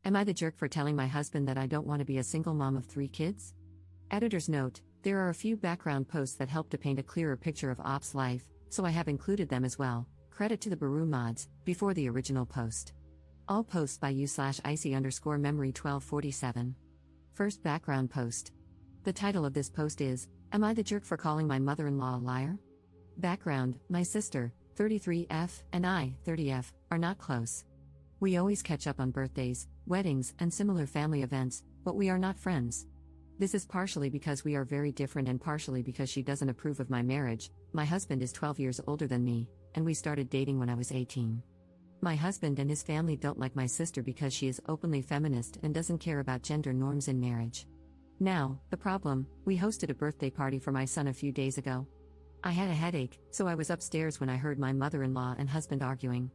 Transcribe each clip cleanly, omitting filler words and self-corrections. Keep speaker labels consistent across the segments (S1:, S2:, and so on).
S1: Am I the jerk for telling my husband that I don't want to be a single mom of 3 kids? Editor's note: there are a few background posts that help to paint a clearer picture of Op's life, so I have included them as well. Credit to the Baru mods, before the original post. All posts by u/icy_memory 1247. First background post. The title of this post is, Am I the jerk for calling my mother-in-law a liar? Background: my sister, 33F, and I, 30F, are not close. We always catch up on birthdays, weddings, and similar family events, but we are not friends. This is partially because we are very different and partially because she doesn't approve of my marriage. My husband is 12 years older than me, and we started dating when I was 18. My husband and his family don't like my sister because she is openly feminist and doesn't care about gender norms in marriage. Now, the problem: we hosted a birthday party for my son a few days ago. I had a headache, so I was upstairs when I heard my mother-in-law and husband arguing.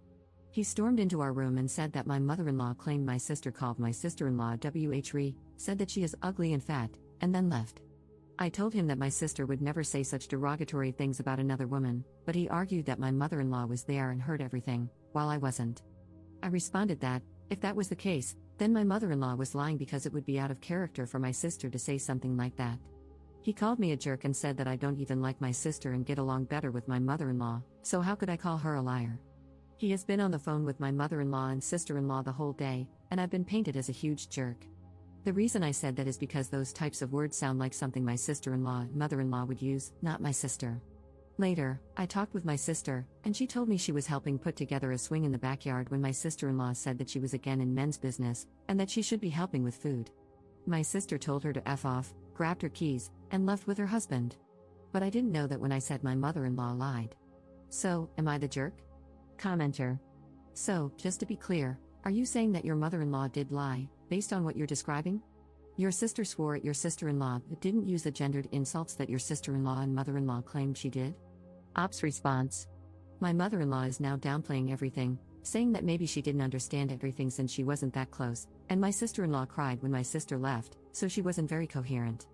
S1: He stormed into our room and said that my mother-in-law claimed my sister called my sister-in-law WHRE, said that she is ugly and fat, and then left. I told him that my sister would never say such derogatory things about another woman, but he argued that my mother-in-law was there and heard everything, while I wasn't. I responded that, if that was the case, then my mother-in-law was lying because it would be out of character for my sister to say something like that. He called me a jerk and said that I don't even like my sister and get along better with my mother-in-law, so how could I call her a liar? He has been on the phone with my mother-in-law and sister-in-law the whole day, and I've been painted as a huge jerk. The reason I said that is because those types of words sound like something my sister-in-law and mother-in-law would use, not my sister. Later, I talked with my sister, and she told me she was helping put together a swing in the backyard when my sister-in-law said that she was again in men's business, and that she should be helping with food. My sister told her to F off, grabbed her keys, and left with her husband. But I didn't know that when I said my mother-in-law lied. So, am I the jerk? Commenter. So, just to be clear, are you saying that your mother-in-law did lie, based on what you're describing? Your sister swore at your sister-in-law but didn't use the gendered insults that your sister-in-law and mother-in-law claimed she did? Op's response. My mother-in-law is now downplaying everything, saying that maybe she didn't understand everything since she wasn't that close, and my sister-in-law cried when my sister left, so she wasn't very coherent.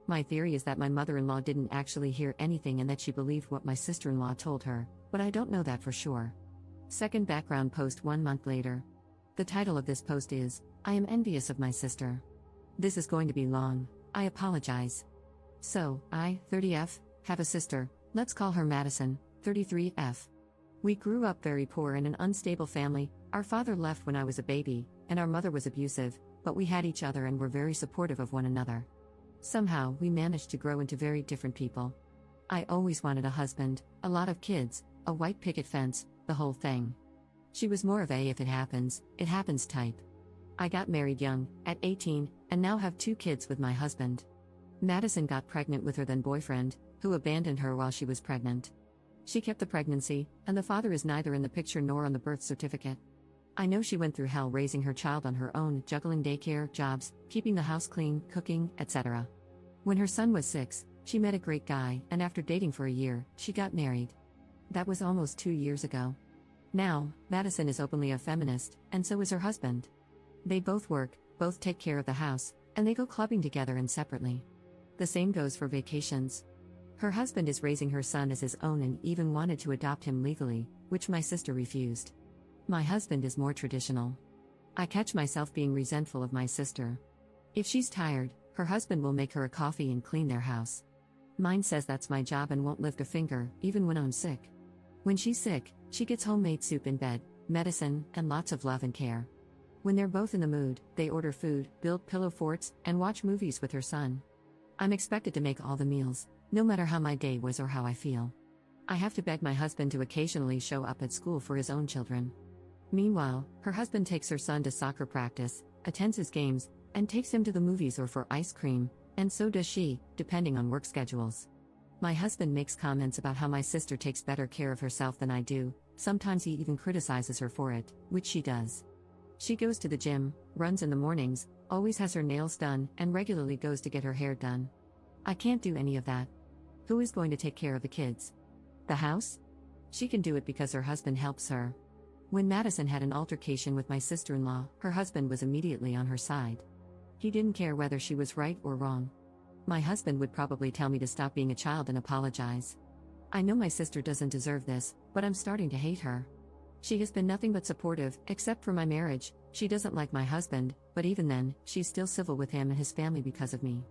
S1: My theory is that my mother-in-law didn't actually hear anything and that she believed what my sister-in-law told her, but I don't know that for sure. Second background post 1 month later. The title of this post is, I am envious of my sister. This is going to be long, I apologize. So, I, 30F, have a sister, let's call her Madison, 33F. We grew up very poor in an unstable family. Our father left when I was a baby, and our mother was abusive, but we had each other and were very supportive of one another. Somehow, we managed to grow into very different people. I always wanted a husband, a lot of kids, a white picket fence, the whole thing. She was more of a if it happens type. I got married young, at 18, and now have 2 kids with my husband. Madison got pregnant with her then boyfriend, who abandoned her while she was pregnant. She kept the pregnancy, and the father is neither in the picture nor on the birth certificate. I know she went through hell raising her child on her own, juggling daycare, jobs, keeping the house clean, cooking, etc. When her son was 6, she met a great guy, and after dating for a year, she got married. That was almost 2 years ago. Now, Madison is openly a feminist, and so is her husband. They both work, both take care of the house, and they go clubbing together and separately. The same goes for vacations. Her husband is raising her son as his own and even wanted to adopt him legally, which my sister refused. My husband is more traditional. I catch myself being resentful of my sister. If she's tired, her husband will make her a coffee and clean their house. Mine says that's my job and won't lift a finger, even when I'm sick. When she's sick, she gets homemade soup in bed, medicine, and lots of love and care. When they're both in the mood, they order food, build pillow forts, and watch movies with her son. I'm expected to make all the meals, no matter how my day was or how I feel. I have to beg my husband to occasionally show up at school for his own children. Meanwhile, her husband takes her son to soccer practice, attends his games, and takes him to the movies or for ice cream, and so does she, depending on work schedules. My husband makes comments about how my sister takes better care of herself than I do. Sometimes he even criticizes her for it, which she does. She goes to the gym, runs in the mornings, always has her nails done, and regularly goes to get her hair done. I can't do any of that. Who is going to take care of the kids? The house? She can do it because her husband helps her. When Madison had an altercation with my sister-in-law, her husband was immediately on her side. He didn't care whether she was right or wrong. My husband would probably tell me to stop being a child and apologize. I know my sister doesn't deserve this, but I'm starting to hate her. She has been nothing but supportive, except for my marriage. She doesn't like my husband, but even then, she's still civil with him and his family because of me.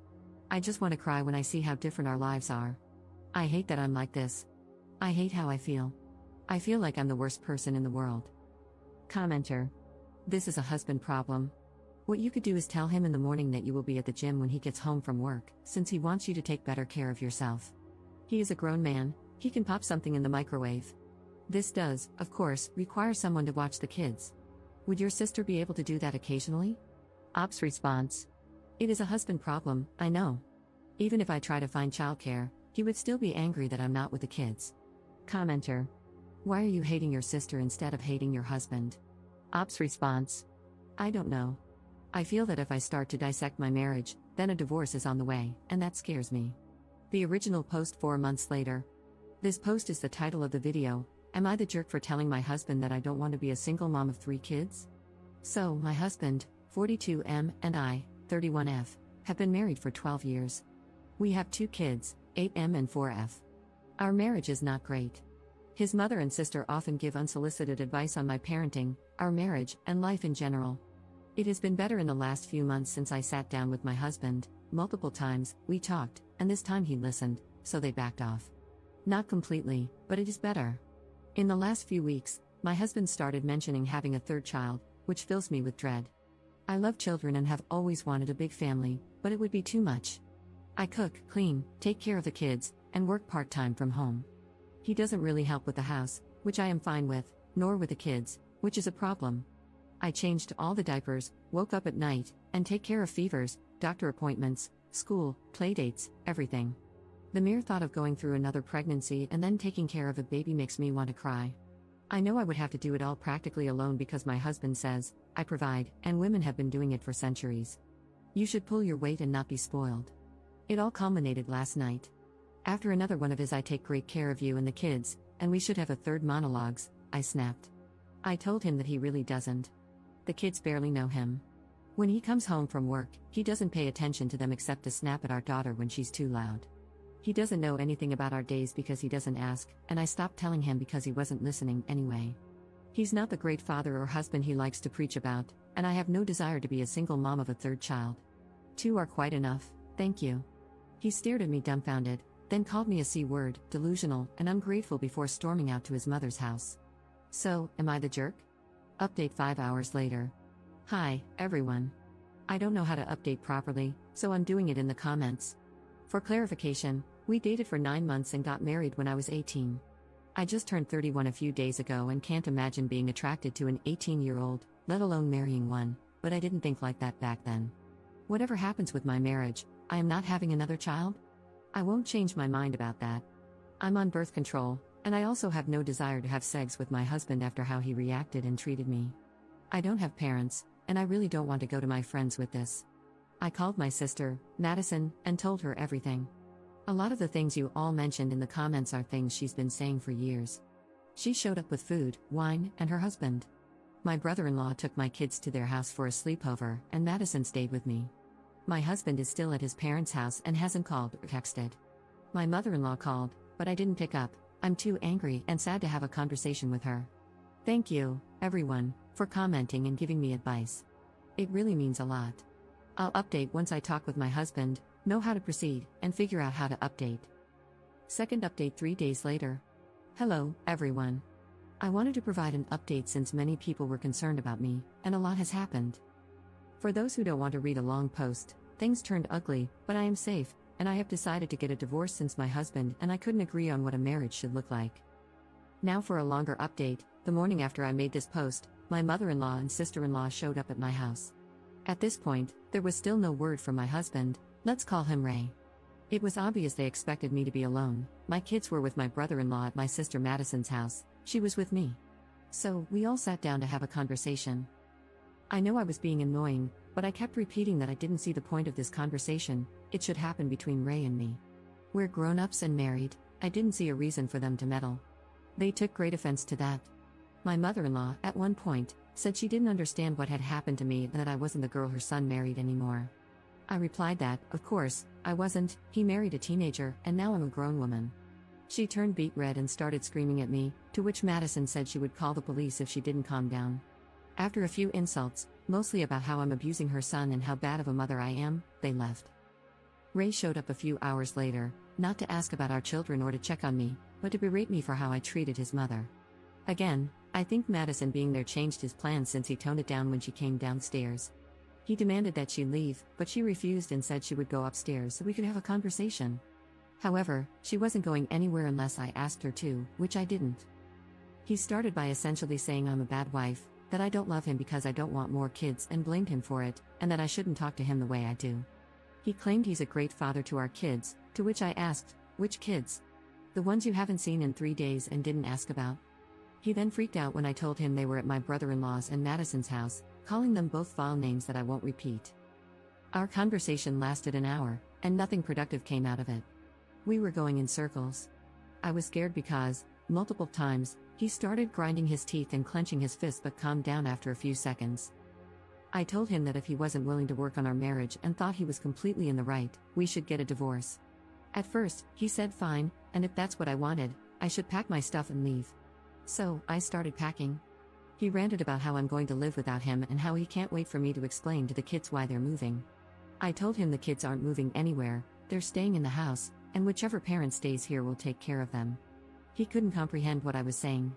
S1: I just want to cry when I see how different our lives are. I hate that I'm like this. I hate how I feel. I feel like I'm the worst person in the world. Commenter. This is a husband problem. What you could do is tell him in the morning that you will be at the gym when he gets home from work, since he wants you to take better care of yourself. He is a grown man, he can pop something in the microwave. This does, of course, require someone to watch the kids. Would your sister be able to do that occasionally? Op's response. It is a husband problem, I know. Even if I try to find childcare, he would still be angry that I'm not with the kids. Commenter. Why are you hating your sister instead of hating your husband? Op's response. I don't know. I feel that if I start to dissect my marriage, then a divorce is on the way, and that scares me. The original post 4 months later. This post is the title of the video. Am I the jerk for telling my husband that I don't want to be a single mom of 3 kids? So, my husband, 42M, and I, 31F, have been married for 12 years. We have 2 kids, 8M and 4F. Our marriage is not great. His mother and sister often give unsolicited advice on my parenting, our marriage, and life in general. It has been better in the last few months since I sat down with my husband. Multiple times, we talked, and this time he listened, so they backed off. Not completely, but it is better. In the last few weeks, my husband started mentioning having a 3rd child, which fills me with dread. I love children and have always wanted a big family, but it would be too much. I cook, clean, take care of the kids, and work part-time from home. He doesn't really help with the house, which I am fine with, nor with the kids, which is a problem. I changed all the diapers, woke up at night, and take care of fevers, doctor appointments, school, playdates, everything. The mere thought of going through another pregnancy and then taking care of a baby makes me want to cry. I know I would have to do it all practically alone because my husband says, I provide, and women have been doing it for centuries. You should pull your weight and not be spoiled. It all culminated last night. After another one of his I take great care of you and the kids, and we should have a 3rd monologues, I snapped. I told him that he really doesn't. The kids barely know him. When he comes home from work, he doesn't pay attention to them except to snap at our daughter when she's too loud. He doesn't know anything about our days because he doesn't ask, and I stopped telling him because he wasn't listening anyway. He's not the great father or husband he likes to preach about, and I have no desire to be a single mom of a 3rd child. 2 are quite enough, thank you. He stared at me dumbfounded, then called me a C-word, delusional, and ungrateful before storming out to his mother's house. So, am I the jerk? Update 5 hours later. Hi, everyone. I don't know how to update properly, so I'm doing it in the comments. For clarification, we dated for 9 months and got married when I was 18. I just turned 31 a few days ago and can't imagine being attracted to an 18-year-old, let alone marrying one, but I didn't think like that back then. Whatever happens with my marriage, I am not having another child? I won't change my mind about that. I'm on birth control, and I also have no desire to have sex with my husband after how he reacted and treated me. I don't have parents, and I really don't want to go to my friends with this. I called my sister, Madison, and told her everything. A lot of the things you all mentioned in the comments are things she's been saying for years. She showed up with food, wine, and her husband. My brother-in-law took my kids to their house for a sleepover, and Madison stayed with me. My husband is still at his parents' house and hasn't called or texted. My mother-in-law called, but I didn't pick up. I'm too angry and sad to have a conversation with her. Thank you, everyone, for commenting and giving me advice. It really means a lot. I'll update once I talk with my husband, know how to proceed, and figure out how to update. Second update 3 days later. Hello, everyone. I wanted to provide an update since many people were concerned about me, and a lot has happened. For those who don't want to read a long post, things turned ugly, but I am safe, and I have decided to get a divorce since my husband and I couldn't agree on what a marriage should look like. Now for a longer update. The morning after I made this post, my mother-in-law and sister-in-law showed up at my house. At this point, there was still no word from my husband, let's call him Ray. It was obvious they expected me to be alone. My kids were with my brother-in-law at my sister Madison's house, she was with me. So, we all sat down to have a conversation. I know I was being annoying, but I kept repeating that I didn't see the point of this conversation, it should happen between Ray and me. We're grown-ups and married, I didn't see a reason for them to meddle. They took great offense to that. My mother-in-law, at one point, said she didn't understand what had happened to me and that I wasn't the girl her son married anymore. I replied that, of course, I wasn't, he married a teenager, and now I'm a grown woman. She turned beet red and started screaming at me, to which Madison said she would call the police if she didn't calm down. After a few insults, mostly about how I'm abusing her son and how bad of a mother I am, they left. Ray showed up a few hours later, not to ask about our children or to check on me, but to berate me for how I treated his mother. Again, I think Madison being there changed his plans since he toned it down when she came downstairs. He demanded that she leave, but she refused and said she would go upstairs so we could have a conversation. However, she wasn't going anywhere unless I asked her to, which I didn't. He started by essentially saying I'm a bad wife, that I don't love him because I don't want more kids and blamed him for it, and that I shouldn't talk to him the way I do. He claimed he's a great father to our kids, to which I asked, which kids? The ones you haven't seen in 3 days and didn't ask about? He then freaked out when I told him they were at my brother-in-law's and Madison's house, calling them both vile names that I won't repeat. Our conversation lasted an hour, and nothing productive came out of it. We were going in circles. I was scared because, multiple times, he started grinding his teeth and clenching his fists but calmed down after a few seconds. I told him that if he wasn't willing to work on our marriage and thought he was completely in the right, we should get a divorce. At first, he said fine, and if that's what I wanted, I should pack my stuff and leave. So, I started packing. He ranted about how I'm going to live without him and how he can't wait for me to explain to the kids why they're moving. I told him the kids aren't moving anywhere, they're staying in the house, and whichever parent stays here will take care of them. He couldn't comprehend what I was saying.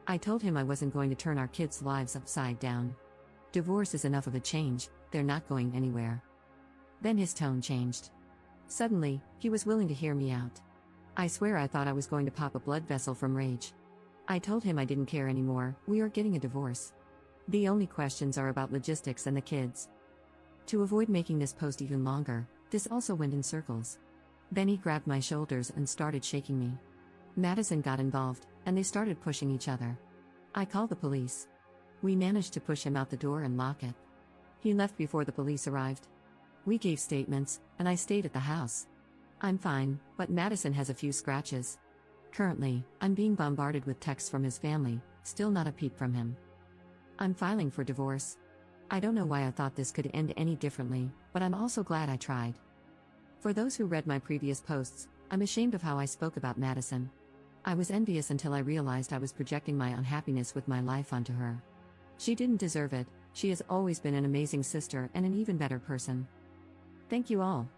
S1: I told him I wasn't going to turn our kids' lives upside down. Divorce is enough of a change, they're not going anywhere. Then his tone changed. Suddenly, he was willing to hear me out. I swear I thought I was going to pop a blood vessel from rage. I told him I didn't care anymore, we are getting a divorce. The only questions are about logistics and the kids. To avoid making this post even longer, this also went in circles. Then he grabbed my shoulders and started shaking me. Madison got involved, and they started pushing each other. I called the police. We managed to push him out the door and lock it. He left before the police arrived. We gave statements, and I stayed at the house. I'm fine, but Madison has a few scratches. Currently, I'm being bombarded with texts from his family, still not a peep from him. I'm filing for divorce. I don't know why I thought this could end any differently, but I'm also glad I tried. For those who read my previous posts, I'm ashamed of how I spoke about Madison. I was envious until I realized I was projecting my unhappiness with my life onto her. She didn't deserve it, she has always been an amazing sister and an even better person. Thank you all.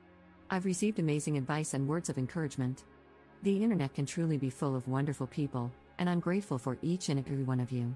S1: I've received amazing advice and words of encouragement. The internet can truly be full of wonderful people, and I'm grateful for each and every one of you.